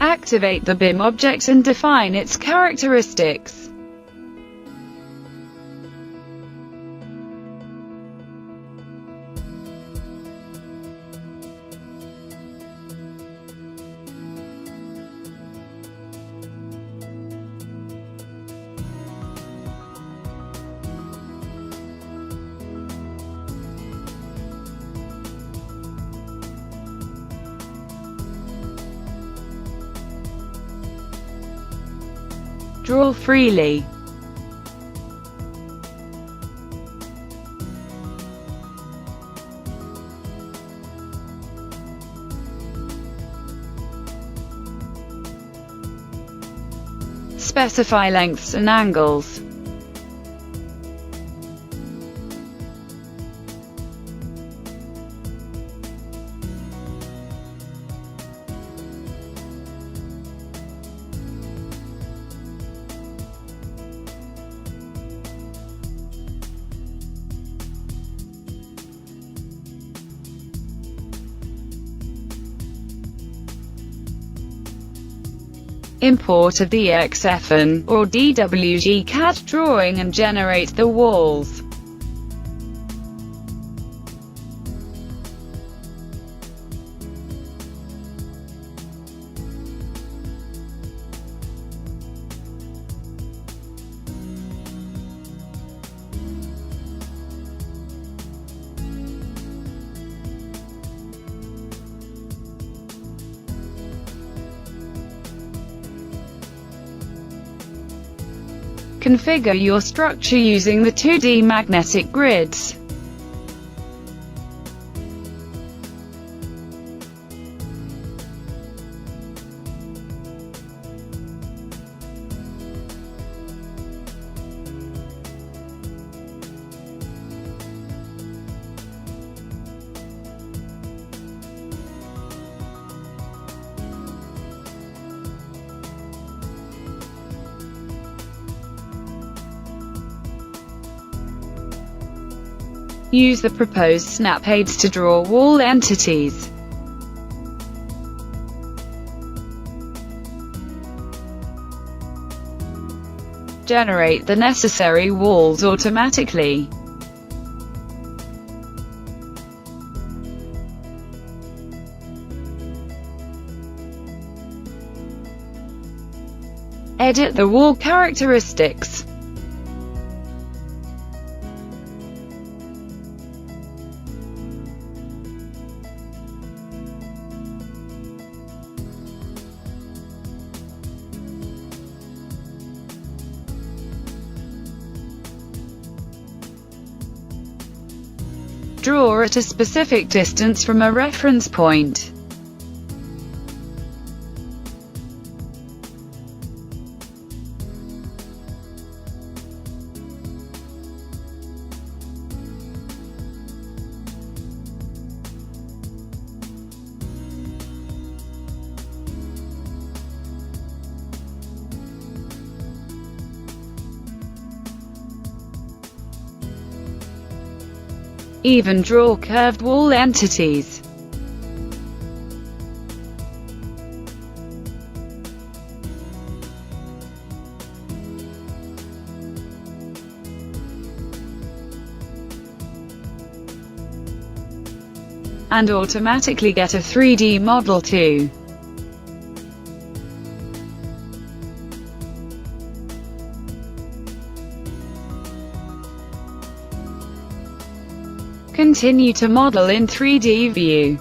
Activate the BIM object and define its characteristics. Draw freely. Specify lengths and angles. Import a DXFN or DWG CAD drawing and generate the walls. Configure your structure using the 2D magnetic grids. Use the proposed snap aids to draw wall entities. Generate the necessary walls automatically. Edit the wall characteristics. Draw at a specific distance from a reference point. Even draw curved wall entities. And automatically get a 3D model too. Continue to model in 3D view.